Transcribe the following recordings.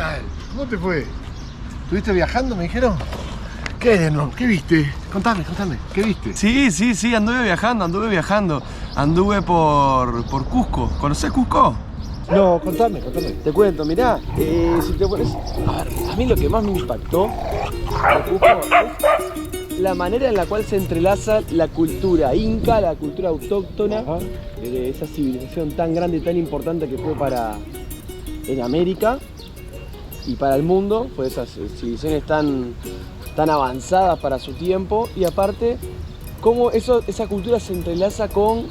tal? ¿Cómo te fue? ¿Estuviste viajando, me dijeron? ¿Qué, no? ¿Qué viste? Contame, ¿qué viste? Sí, anduve viajando. Anduve por Cusco. ¿Conocés Cusco? No, contame. Te cuento, mirá, si te pones... A ver, a mí lo que más me impactó de Cusco es la manera en la cual se entrelaza la cultura inca, la cultura autóctona, de esa civilización tan grande y tan importante que fue en América y para el mundo, fue esas civilizaciones tan avanzadas para su tiempo, y aparte cómo esa cultura se entrelaza con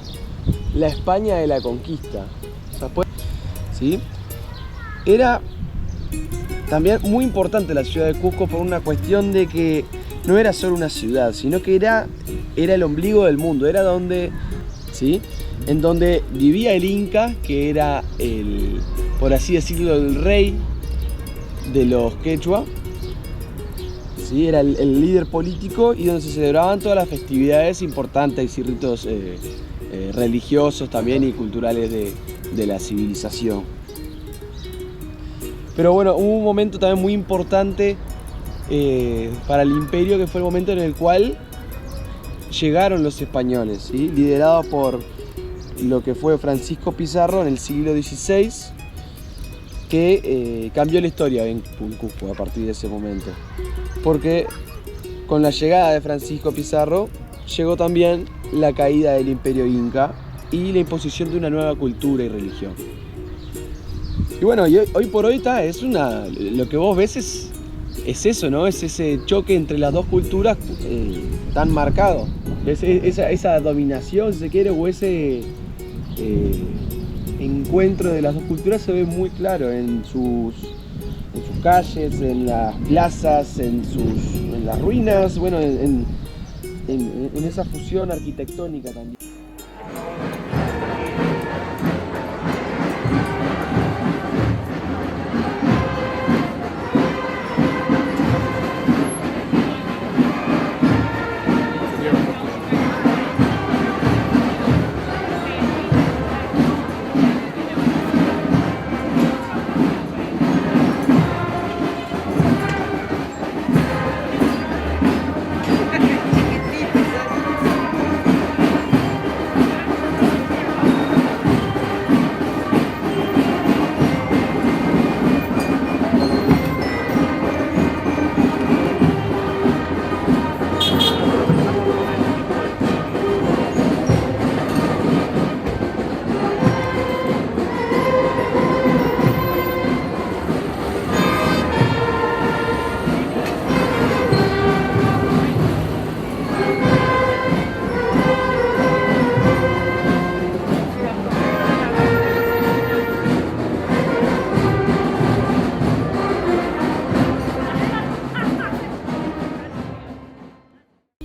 la España de la conquista. O sea, ¿sí? Era también muy importante la ciudad de Cusco por una cuestión de que no era solo una ciudad, sino que era el ombligo del mundo, era donde, ¿sí? En donde vivía el Inca, que era por así decirlo, el rey de los quechua, ¿sí? Era el líder político, y donde se celebraban todas las festividades importantes y ritos religiosos también y culturales de la civilización. Pero bueno, hubo un momento también muy importante para el imperio, que fue el momento en el cual llegaron los españoles, ¿sí? Liderados por lo que fue Francisco Pizarro en el siglo XVI, que cambió la historia en Cusco a partir de ese momento. Porque con la llegada de Francisco Pizarro llegó también la caída del imperio inca y la imposición de una nueva cultura y religión. Y bueno, hoy por hoy lo que vos ves es eso, ¿no? Es ese choque entre las dos culturas tan marcado. Esa dominación, si se quiere, o ese encuentro de las dos culturas se ve muy claro en sus calles, en las plazas, en las ruinas, bueno, en esa fusión arquitectónica también.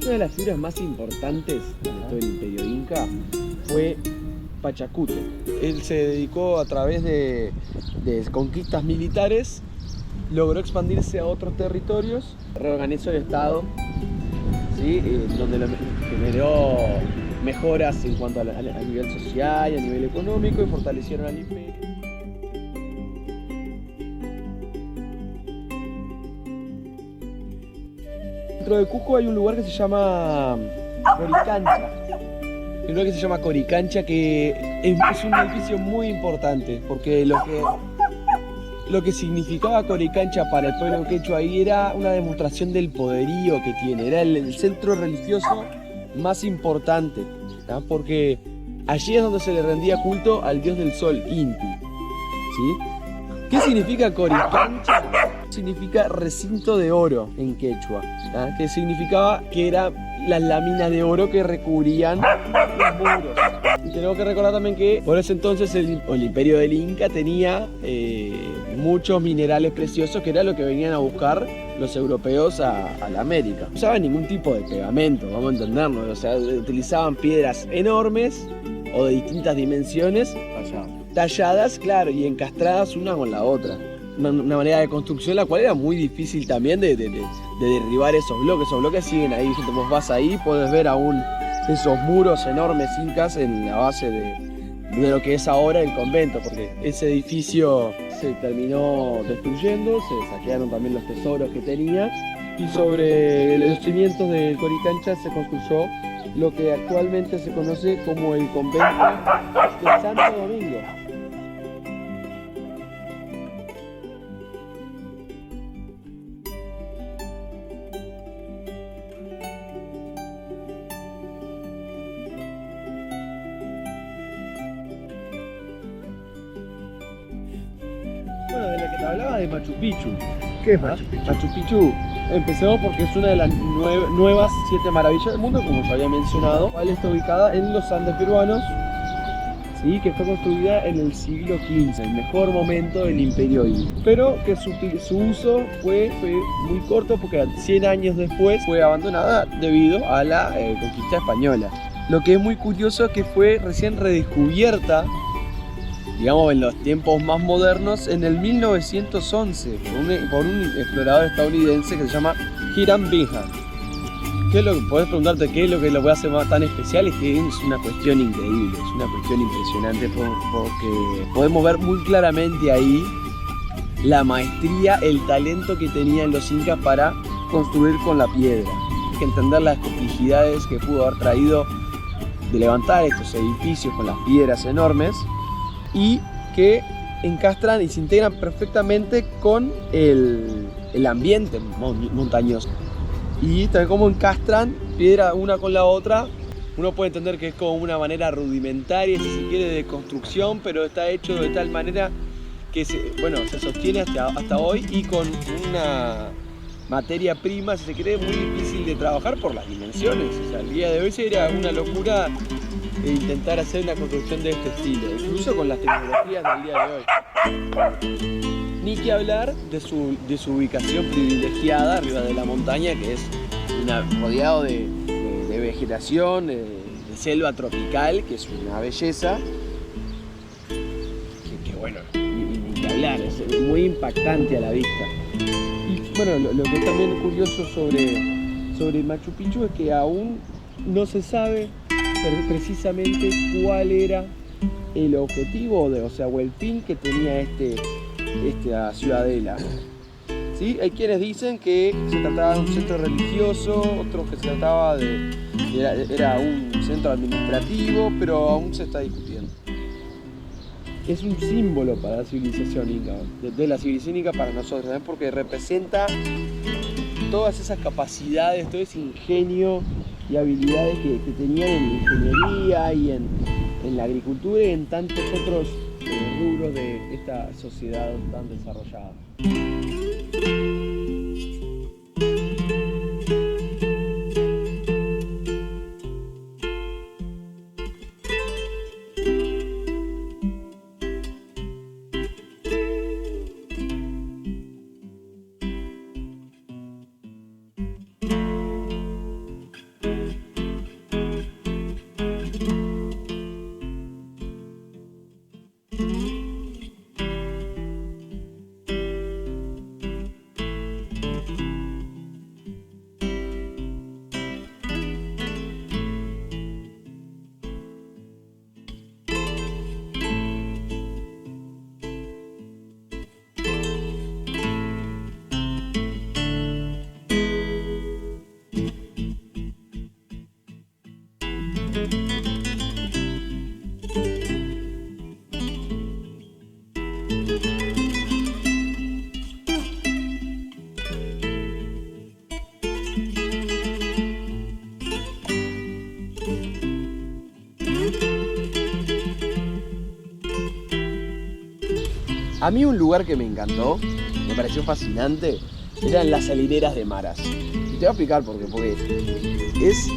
Una de las figuras más importantes de todo el imperio inca fue Pachacuti. Él se dedicó a través de conquistas militares, logró expandirse a otros territorios, reorganizó el Estado, ¿sí? Donde generó mejoras en cuanto a nivel social y a nivel económico, y fortalecieron al imperio. Dentro de Cusco hay un lugar que se llama Coricancha. Un lugar que se llama Coricancha, que es un edificio muy importante, porque lo que significaba Coricancha para el pueblo quechua ahí era una demostración del poderío que tiene. Era el centro religioso más importante, ¿tá? Porque allí es donde se le rendía culto al dios del sol, Inti, ¿sí? ¿Qué significa Coricancha? Significa recinto de oro en quechua, ¿tá? Que significaba que eran las láminas de oro que recubrían los muros. Y tenemos que recordar también que por ese entonces el imperio del Inca tenía muchos minerales preciosos, que era lo que venían a buscar los europeos a la América. No usaban ningún tipo de pegamento, vamos a entendernos, o sea, utilizaban piedras enormes o de distintas dimensiones, talladas, claro, y encastradas una con la otra. Una manera de construcción la cual era muy difícil también de derribar esos bloques. Esos bloques siguen ahí, vos vas ahí, podés ver aún esos muros enormes incas en la base de lo que es ahora el convento, porque ese edificio se terminó destruyendo, se saquearon también los tesoros que tenía y sobre los cimientos del Coricancha se construyó lo que actualmente se conoce como el convento de Santo Domingo. Bueno, de la que te hablaba de Machu Picchu. ¿Qué es Machu Picchu? Machu Picchu, empecemos porque es una de las nuevas 7 maravillas del mundo, como ya había mencionado, cual está ubicada en los Andes peruanos, ¿sí? Que fue construida en el siglo XV, el mejor momento del Imperio Inca. Pero que su uso fue muy corto porque 100 años después fue abandonada debido a la conquista española. Lo que es muy curioso es que fue recién redescubierta, digamos, en los tiempos más modernos, en el 1911 por un explorador estadounidense que se llama Hiram Bingham. Podés preguntarte qué es lo que lo hace tan especial, es que es una cuestión increíble, es una cuestión impresionante porque podemos ver muy claramente ahí la maestría, el talento que tenían los incas para construir con la piedra. Hay que entender las complejidades que pudo haber traído de levantar estos edificios con las piedras enormes y que encastran y se integran perfectamente con el ambiente montañoso. Y también como encastran piedra una con la otra, uno puede entender que es como una manera rudimentaria, si se quiere, de construcción, pero está hecho de tal manera que se sostiene hasta hoy y con una materia prima, si se quiere, muy difícil de trabajar por las dimensiones. O sea, el día de hoy sería una locura intentar hacer una construcción de este estilo, incluso con las tecnologías del día de hoy. Ni que hablar de su ubicación privilegiada arriba de la montaña, que es rodeado de vegetación, de selva tropical, que es una belleza, que bueno, ni que hablar, es muy impactante a la vista. Y bueno, lo que es también curioso sobre Machu Picchu es que aún no se sabe precisamente cuál era el objetivo, o el fin que tenía esta ciudadela. ¿Sí? Hay quienes dicen que se trataba de un centro religioso, otros que se trataba era un centro administrativo, pero aún se está discutiendo. Es un símbolo para la civilización inca, de la civilización inca para nosotros, ¿sabes? Porque representa todas esas capacidades, todo ese ingenio y habilidades que tenían en la ingeniería y en la agricultura y en tantos otros rubros de esta sociedad tan desarrollada. A mí un lugar que me encantó, me pareció fascinante, eran las salineras de Maras. Y te voy a explicar por qué. Porque es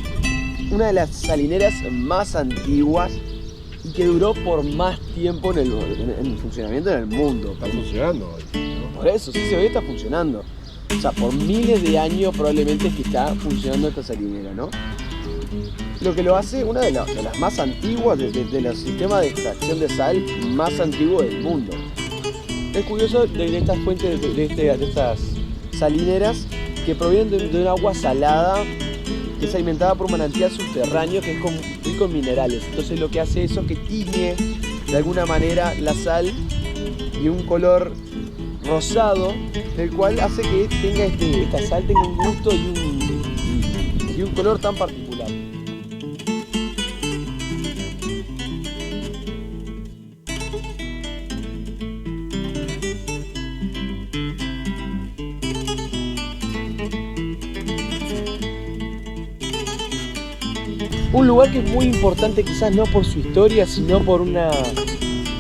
una de las salineras más antiguas y que duró por más tiempo en el funcionamiento en el mundo. Está funcionando hoy, ¿no? Por eso, sí, hoy está funcionando. O sea, por miles de años probablemente es que está funcionando esta salinera, ¿no? Lo que lo hace una de las más antiguas, de los sistemas de extracción de sal más antiguos del mundo. Es curioso de estas fuentes, de estas salineras que provienen de un agua salada que es alimentada por un manantial subterráneo que es rico en minerales. Entonces lo que hace eso es que tiñe de alguna manera la sal de un color rosado, el cual hace que tenga esta sal tenga un gusto y un color tan particular. Un lugar que es muy importante, quizás no por su historia, sino por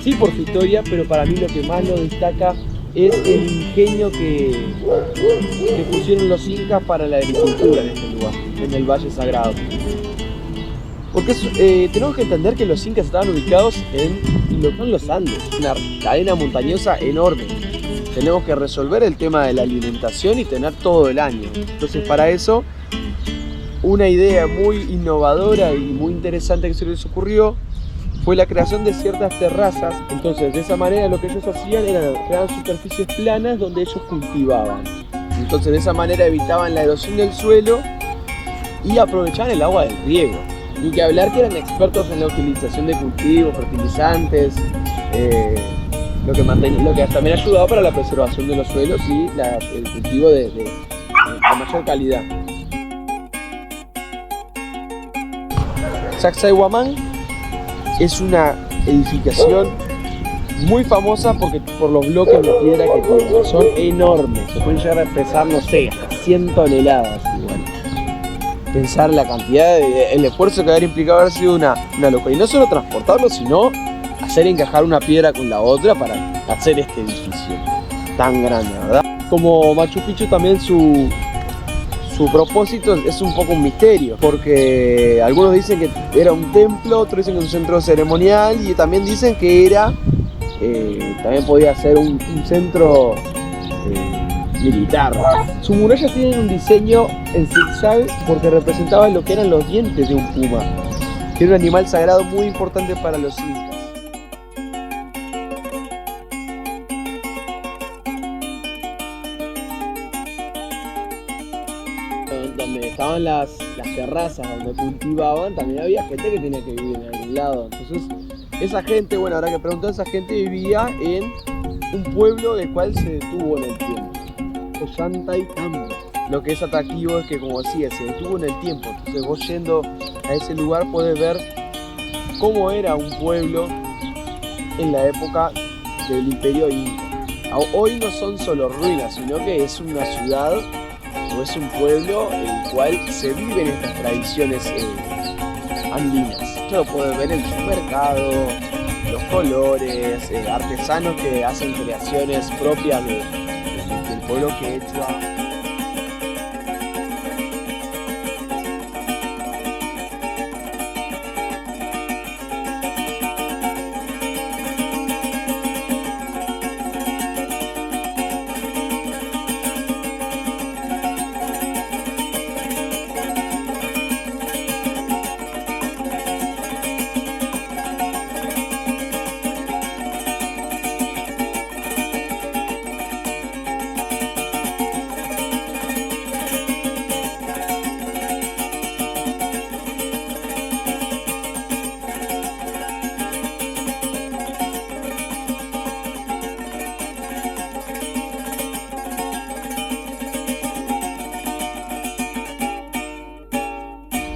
sí por su historia, pero para mí lo que más lo destaca es el ingenio que pusieron los incas para la agricultura en este lugar, en el Valle Sagrado. Porque tenemos que entender que los incas estaban ubicados en lo que son los Andes, una cadena montañosa enorme. Tenemos que resolver el tema de la alimentación y tener todo el año. Entonces, para eso, una idea muy innovadora y muy interesante que se les ocurrió fue la creación de ciertas terrazas. Entonces, de esa manera lo que ellos hacían era crear superficies planas donde ellos cultivaban. Entonces, de esa manera evitaban la erosión del suelo y aprovechaban el agua del riego. Ni que hablar que eran expertos en la utilización de cultivos, fertilizantes, lo que también ayudaba para la preservación de los suelos y el cultivo de mayor calidad. Sacsayhuamán es una edificación muy famosa por los bloques de piedra que tiene. Son enormes, se pueden llegar a pesar, no sé, hasta 100 toneladas igual. Pensar la cantidad, el esfuerzo que habría implicado haber sido una locura. Y no solo transportarlo, sino hacer encajar una piedra con la otra para hacer este edificio tan grande, ¿verdad? Como Machu Picchu también su propósito es un poco un misterio, porque algunos dicen que era un templo, otros dicen que es un centro ceremonial y también dicen que también podía ser un centro militar. Sus murallas tienen un diseño en zigzag porque representaban lo que eran los dientes de un puma, que era un animal sagrado muy importante para los incas. Donde estaban las terrazas donde cultivaban, también había gente que tenía que vivir en algún lado. Entonces, esa gente, bueno, ahora que pregunto, esa gente vivía en un pueblo del cual se detuvo en el tiempo, Ollantaytambo. Lo que es atractivo es que, como decía, se detuvo en el tiempo. Entonces, vos yendo a ese lugar podés ver cómo era un pueblo en la época del Imperio Inca. Hoy no son solo ruinas, sino que es una ciudad o es un pueblo en el cual se viven estas tradiciones andinas. Lo pueden ver en su mercado, los colores, artesanos que hacen creaciones propias del pueblo quechua.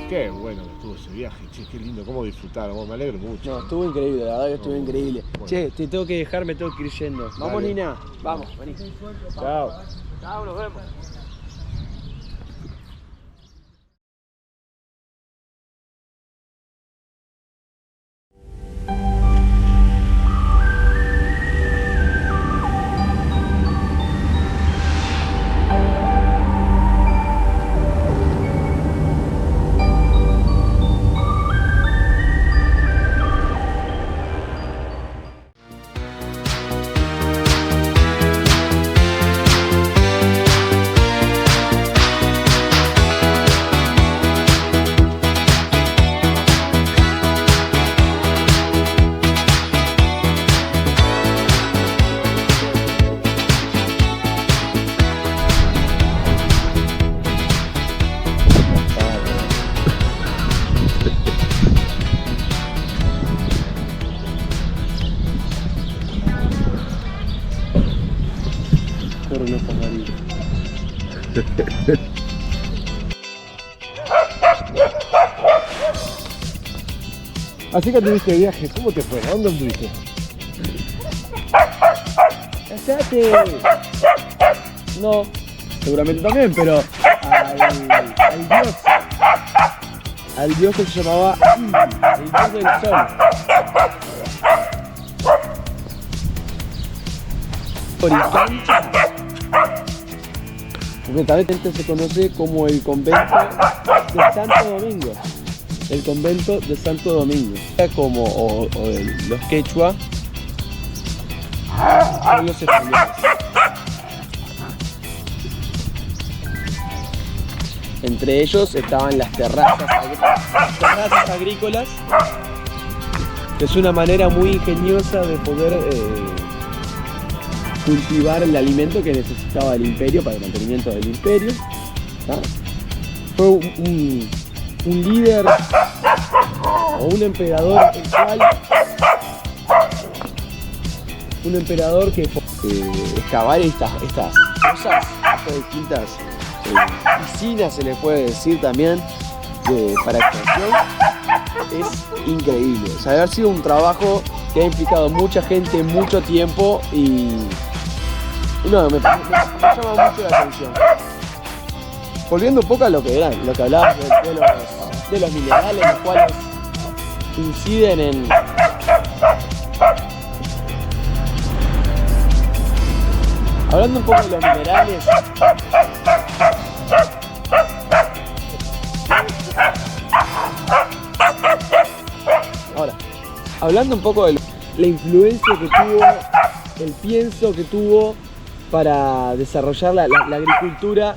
Qué bueno que estuvo ese viaje, che, qué lindo, cómo disfrutaron, me alegro mucho. No, estuvo increíble, la verdad que estuvo increíble. Bueno. Che, te tengo que dejar, me tengo que ir yendo. Vamos, Dale. Nina, vamos, vení. Chao. Chao, nos vemos. adentro los pajaritos. Así que tuviste viaje, ¿cómo te fue? ¿A dónde anduviste? ¡Cállate! No, seguramente también, pero al dios que se llamaba Inti, el dios del sol. Coricancha, porque también se conoce como el convento de Santo Domingo. El convento de Santo Domingo. Como los quechua son los españoles. Entre ellos estaban las terrazas agrícolas, que es una manera muy ingeniosa de poder cultivar el alimento que necesitaba el imperio para el mantenimiento del imperio. ¿Tá? Fue un líder o un emperador que excavar estas cosas, estas distintas piscinas, se le puede decir también, para extracción, es increíble. O sea, debe haber sido un trabajo que ha implicado mucha gente, mucho tiempo y no, me llama mucho la atención. Volviendo un poco a lo que hablabas de los minerales, los cuales inciden en hablando un poco de los minerales, ahora, hablando un poco de la influencia que tuvo, el pienso que tuvo para desarrollar la agricultura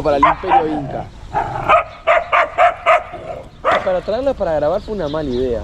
para el imperio inca. Para traerla para grabar fue una mala idea.